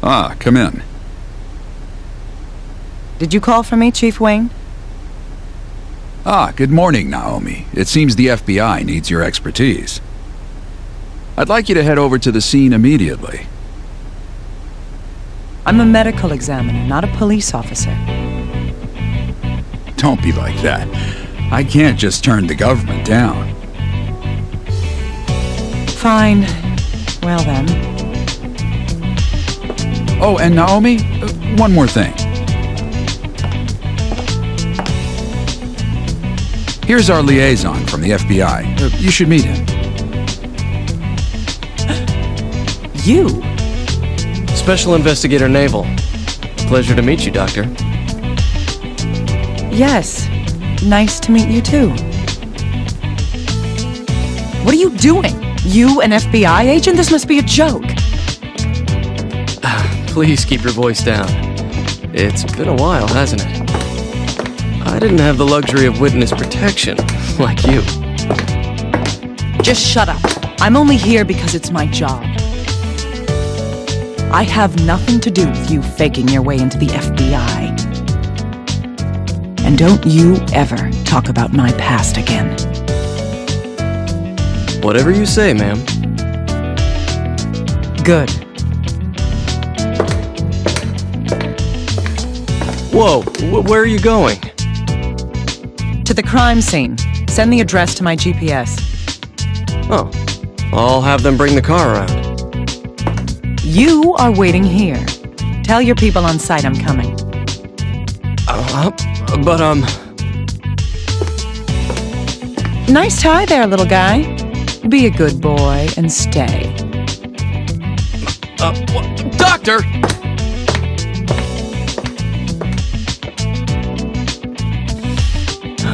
Ah, come in. Did you call for me, Chief Wayne? Ah, good morning, Naomi. It seems the FBI needs your expertise. I'd like you to head over to the scene immediately. I'm a medical examiner, not a police officer. Don't be like that. I can't just turn the government down. Fine. Well then. Oh, and Naomi, one more thing. Here's our liaison from the FBI. You should meet him. You? Special Investigator Naval. Pleasure to meet you, Doctor. Yes. Nice to meet you too. What are you doing? You, an FBI agent? This must be a joke. Please keep your voice down. It's been a while, hasn't it? I didn't have the luxury of witness protection, like you. Just shut up. I'm only here because it's my job. I have nothing to do with you faking your way into the FBI. And don't you ever talk about my past again. Whatever you say, ma'am. Good. Whoa, where are you going? To the crime scene. Send the address to my GPS. Oh, I'll have them bring the car around. You are waiting here. Tell your people on site I'm coming. Nice tie there, little guy. Be a good boy and stay. Doctor!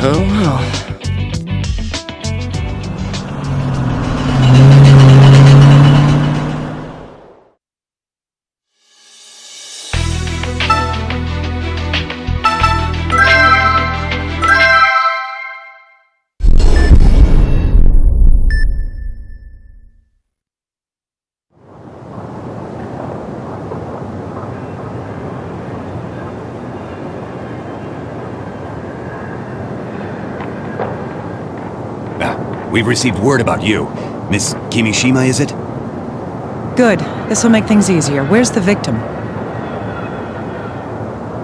Oh, well. We've received word about you. Miss Kimishima, is it? Good. This'll make things easier. Where's the victim?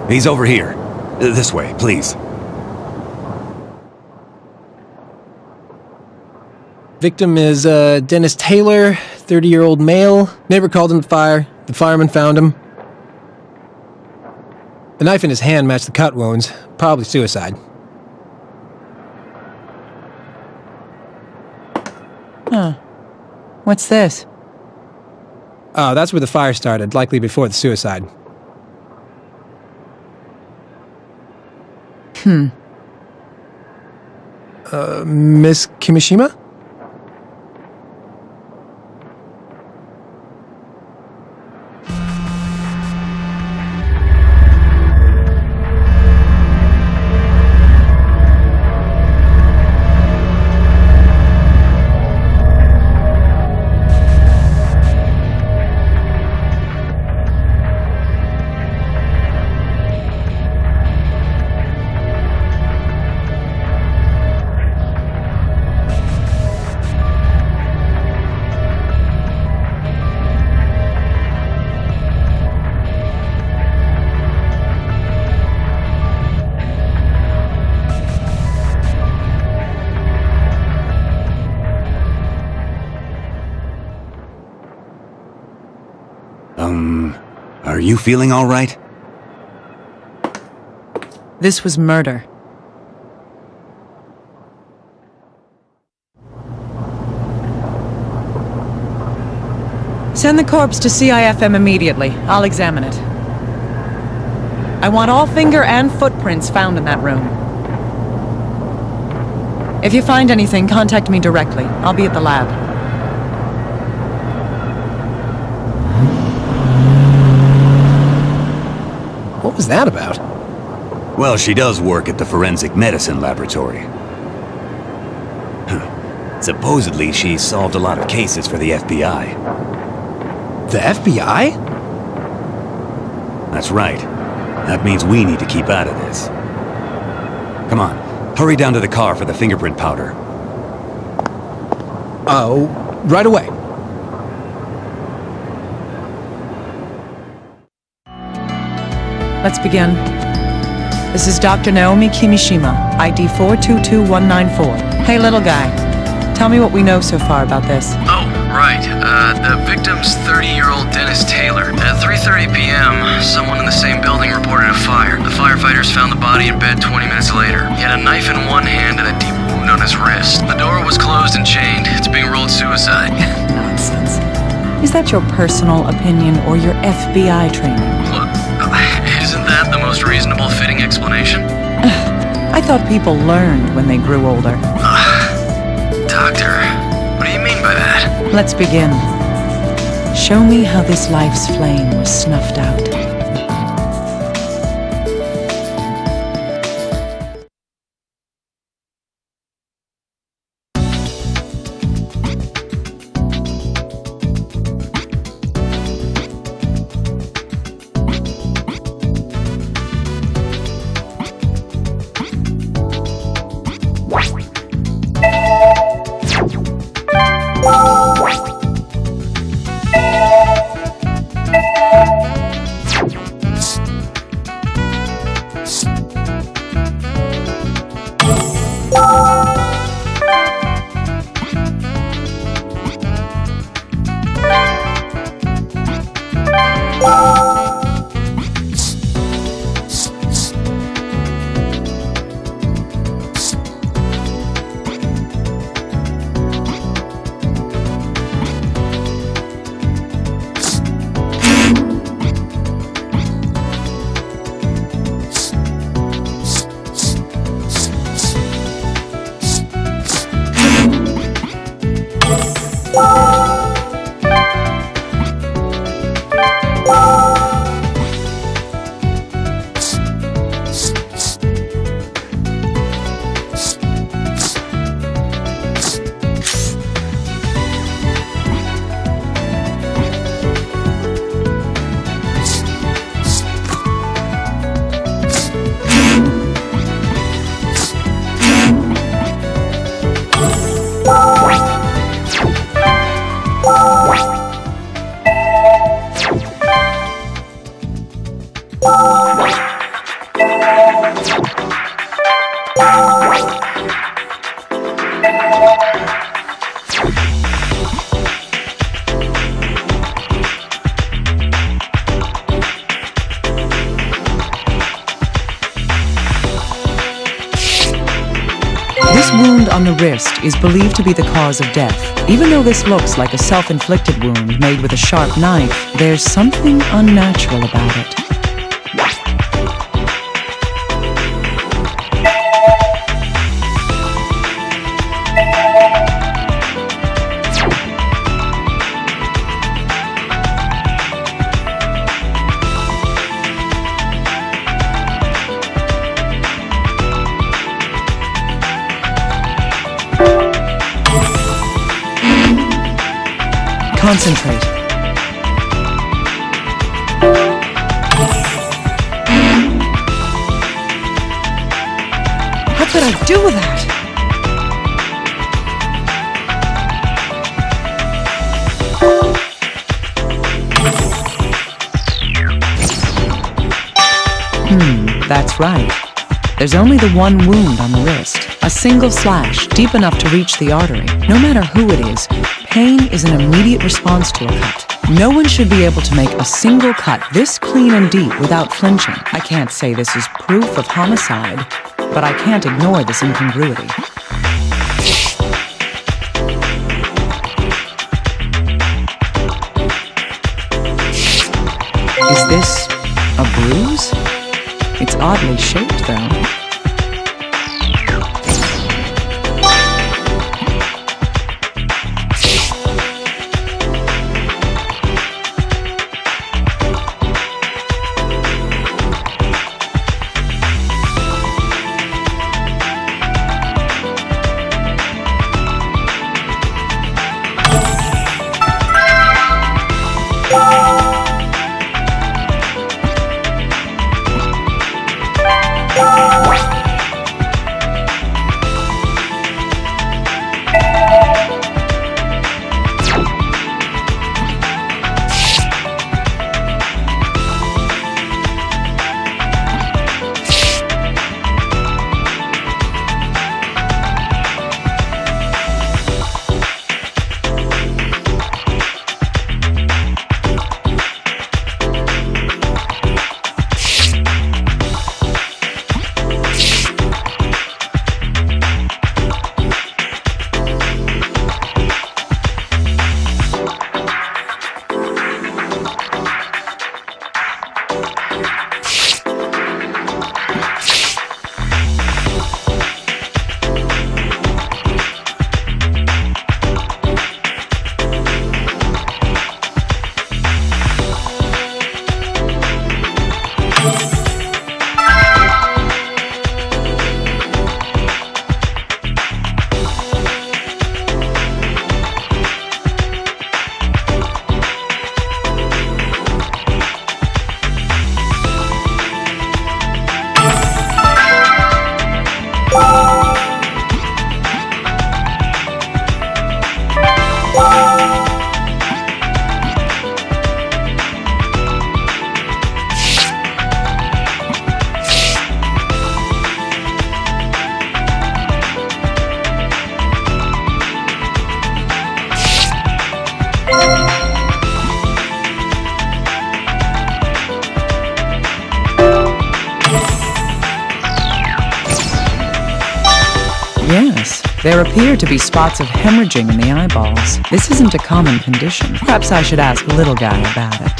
He's over here. This way, please. Victim is Dennis Taylor, 30-year-old male. Neighbor called in the fire. The fireman found him. The knife in his hand matched the cut wounds. Probably suicide. Huh. What's this? Oh, that's where the fire started, likely before the suicide. Miss Kimishima? Are you feeling all right? This was murder. Send the corpse to CIFM immediately. I'll examine it. I want all finger and footprints found in that room. If you find anything, contact me directly. I'll be at the lab. What was that about? Well, she does work at the forensic medicine laboratory. Supposedly, she solved a lot of cases for the FBI. The FBI? That's right. That means we need to keep out of this. Come on, hurry down to the car for the fingerprint powder. Oh, right away. Let's begin. This is Dr. Naomi Kimishima, ID 422194. Hey, little guy. Tell me what we know so far about this. Oh, right. The victim's 30-year-old Dennis Taylor. At 3:30 p.m., someone in the same building reported a fire. The firefighters found the body in bed 20 minutes later. He had a knife in one hand and a deep wound on his wrist. The door was closed and chained. It's being ruled suicide. Nonsense. Is that your personal opinion or your FBI training? Look, isn't that the most reasonable fitting explanation? I thought people learned when they grew older. Doctor, what do you mean by that? Let's begin. Show me how this life's flame was snuffed out. This wound on the wrist is believed to be the cause of death. Even though this looks like a self-inflicted wound made with a sharp knife, there's something unnatural about it. Concentrate. What could I do with that? That's right. There's only the one wound on the wrist. A single slash, deep enough to reach the artery. No matter who it is, pain is an immediate response to a cut. No one should be able to make a single cut this clean and deep without flinching. I can't say this is proof of homicide, but I can't ignore this incongruity. Is this a bruise? It's oddly shaped, though. Yes, there appear to be spots of hemorrhaging in the eyeballs. This isn't a common condition. Perhaps I should ask Little Guy about it.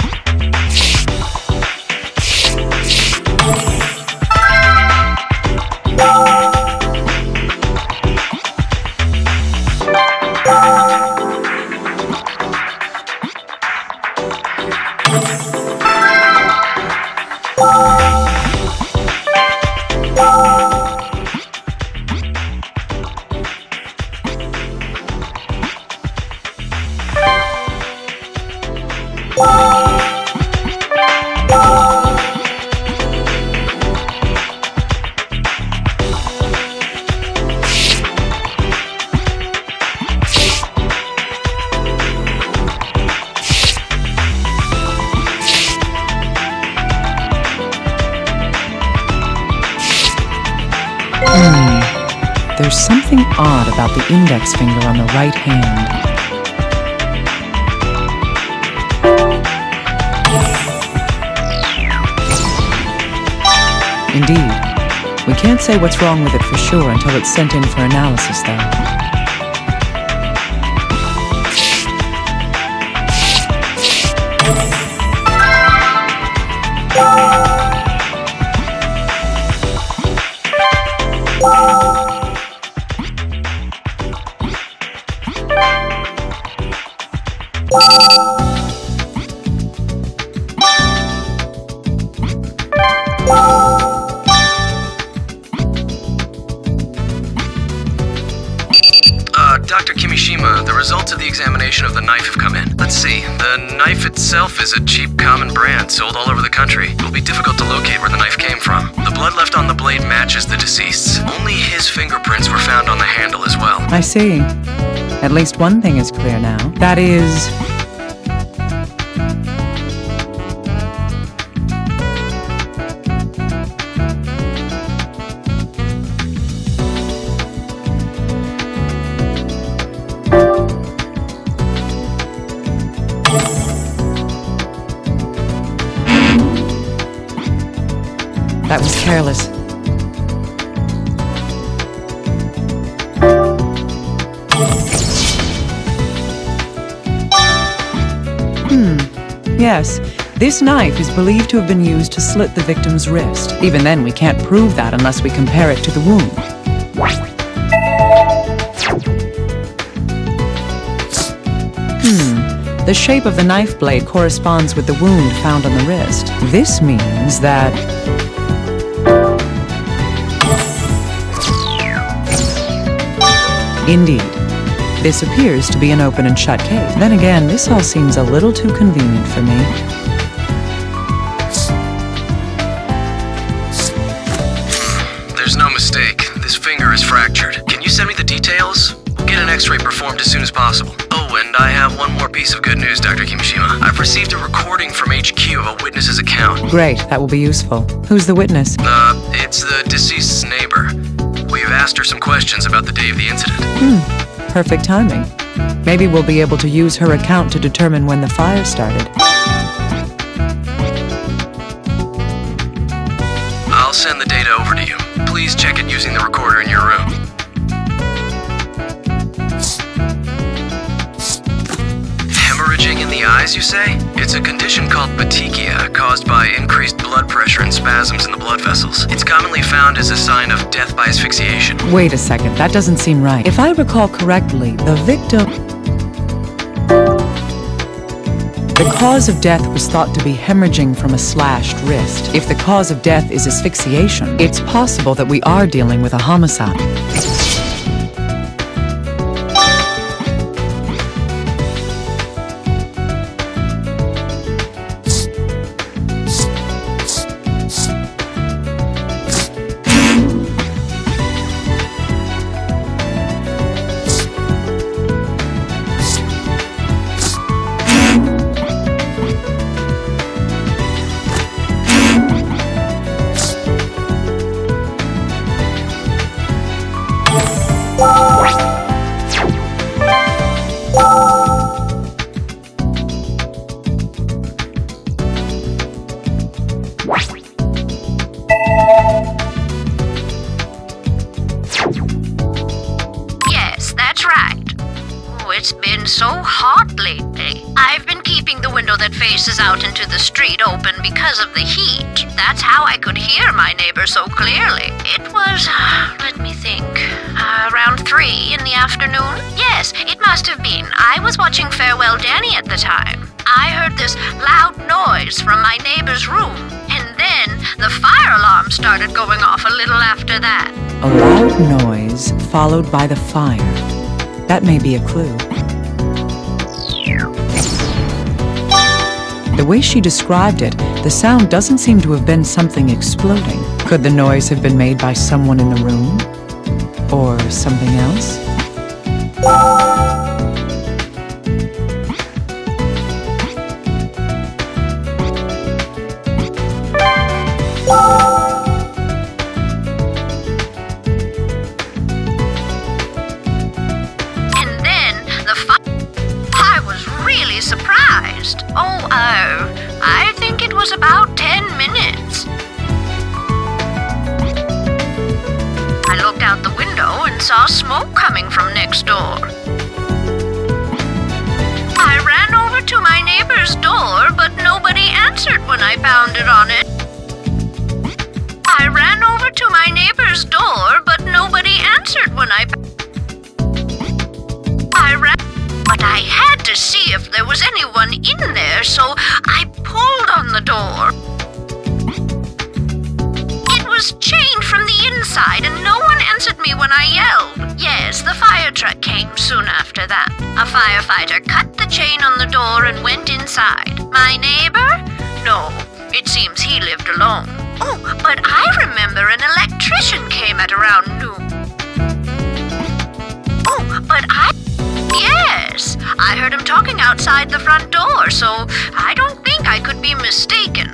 There's something odd about the index finger on the right hand. Indeed. We can't say what's wrong with it for sure until it's sent in for analysis, though. Dr. Kimishima, the results of the examination of the knife have come in. Let's see, the knife itself is a cheap common brand sold all over the country. It will be difficult to locate where the knife came from. The blood left on the blade matches the deceased's. Only his fingerprints were found on the handle as well. I see. At least one thing is clear now. That is... that was careless. Yes, this knife is believed to have been used to slit the victim's wrist. Even then, we can't prove that unless we compare it to the wound. The shape of the knife blade corresponds with the wound found on the wrist. This means that... Indeed. This appears to be an open and shut case. Then again, this all seems a little too convenient for me. There's no mistake. This finger is fractured. Can you send me the details? We'll get an x-ray performed as soon as possible. Oh, and I have one more piece of good news, Dr. Kimishima. I've received a recording from HQ of a witness's account. Great, that will be useful. Who's the witness? It's the deceased's neighbor. We've asked her some questions about the day of the incident. Perfect timing. Maybe we'll be able to use her account to determine when the fire started. I'll send the data over to you. Please check it using the recorder in your room. Hemorrhaging in the eyes, you say? It's a condition called petechia, caused by increased blood pressure and spasms in the blood vessels. It's commonly found as a sign of death by asphyxiation. Wait a second, that doesn't seem right. If I recall correctly, the victim... The cause of death was thought to be hemorrhaging from a slashed wrist. If the cause of death is asphyxiation, it's possible that we are dealing with a homicide. faces out into the street open because of the heat. That's how I could hear my neighbor so clearly. It was, let me think, around 3 in the afternoon? Yes, it must have been. I was watching Farewell Danny at the time. I heard this loud noise from my neighbor's room, and then the fire alarm started going off a little after that. A loud noise followed by the fire. That may be a clue. The way she described it, the sound doesn't seem to have been something exploding. Could the noise have been made by someone in the room? Or something else? Surprised. I think it was about 10 minutes. I looked out the window and saw smoke coming from next door. I ran over to my neighbor's door, but nobody answered when I pounded on it. I ran over to my neighbor's door, but nobody answered when I ran. But I had to see if there was anyone in there, so I pulled on the door. It was chained from the inside, and no one answered me when I yelled. Yes, the fire truck came soon after that. A firefighter cut the chain on the door and went inside. My neighbor? No, it seems he lived alone. Oh, but I remember an electrician came at around noon. Oh, but Yes, I heard him talking outside the front door, so I don't think I could be mistaken.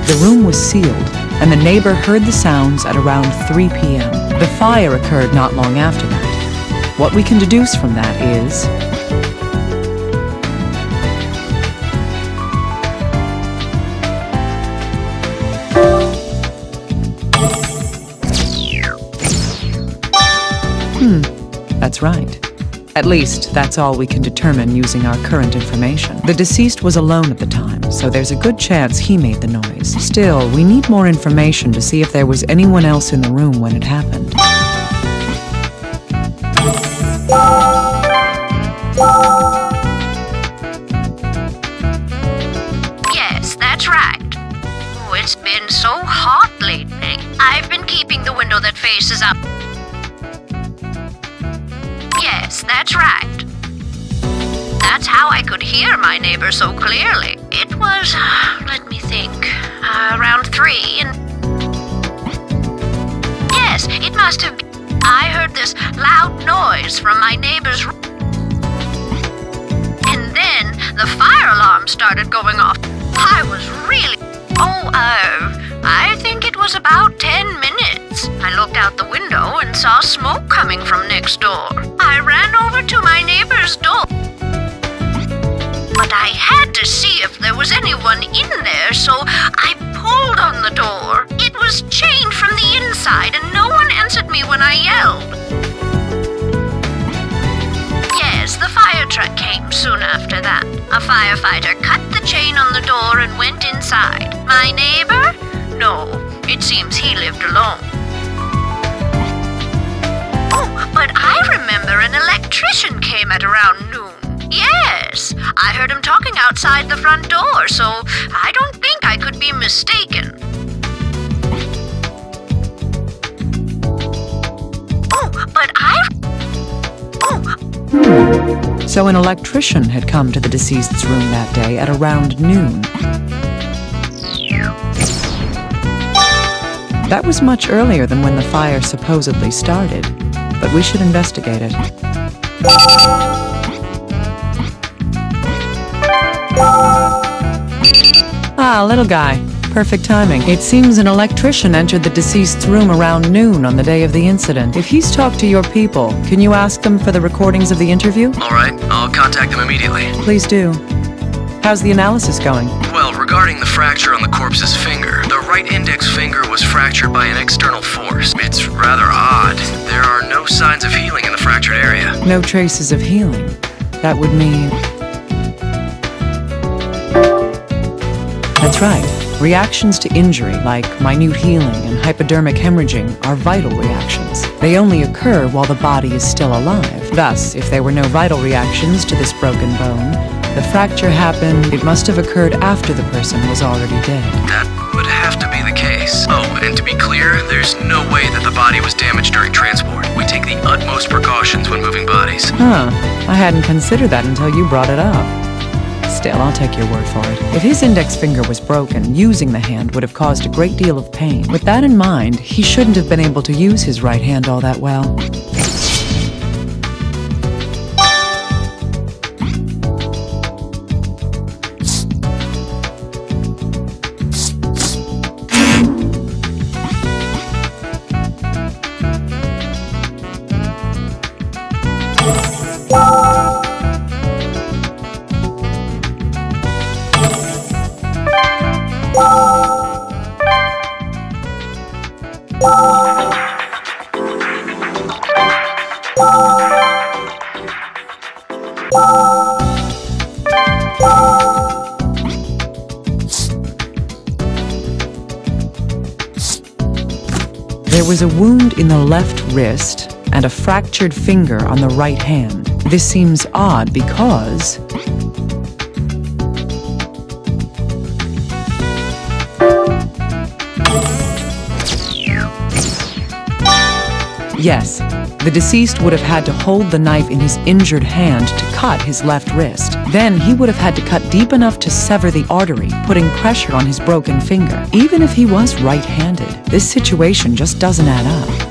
The room was sealed, and the neighbor heard the sounds at around 3 p.m. The fire occurred not long after that. What we can deduce from that is... That's right. At least, that's all we can determine using our current information. The deceased was alone at the time, so there's a good chance he made the noise. Still, we need more information to see if there was anyone else in the room when it happened. Yes, that's right. Oh, it's been so hot lately. I've been keeping the window that faces up. Yes, that's right. That's how I could hear my neighbor so clearly. It was, let me think, around 3 and... Yes, it must have been. I heard this loud noise from my neighbor's room. And then the fire alarm started going off. I was really... I think it was about 10 minutes. I looked out the window and saw smoke coming from next door. I ran over to my neighbor's door. But I had to see if there was anyone in there, so I pulled on the door. It was chained from the inside, and no one answered me when I yelled. Yes, the fire truck came soon after that. A firefighter cut the chain on the door and went inside. My neighbor? No, it seems he lived alone. Oh, but I remember an electrician came at around noon. Yes, I heard him talking outside the front door, so I don't think I could be mistaken. Oh, but So an electrician had come to the deceased's room that day at around noon. That was much earlier than when the fire supposedly started, but we should investigate it. Ah, little guy. Perfect timing. It seems an electrician entered the deceased's room around noon on the day of the incident. If he's talked to your people, can you ask them for the recordings of the interview? All right, I'll contact them immediately. Please do. How's the analysis going? Well, regarding the fracture on the corpse's finger, the right index finger was fractured by an external force. It's rather odd. There are no signs of healing in the fractured area. No traces of healing. That would mean... That's right. Reactions to injury, like minute healing and hypodermic hemorrhaging, are vital reactions. They only occur while the body is still alive. Thus, if there were no vital reactions to this broken bone, the fracture happened, it must have occurred after the person was already dead. That would have to be the case. Oh, and to be clear, there's no way that the body was damaged during transport. We take the utmost precautions when moving bodies. Huh. I hadn't considered that until you brought it up. Still, I'll take your word for it. If his index finger was broken, using the hand would have caused a great deal of pain. With that in mind, he shouldn't have been able to use his right hand all that well. There was a wound in the left wrist and a fractured finger on the right hand. This seems odd because... Yes, the deceased would have had to hold the knife in his injured hand to cut his left wrist. Then he would have had to cut deep enough to sever the artery, putting pressure on his broken finger. Even if he was right-handed, this situation just doesn't add up.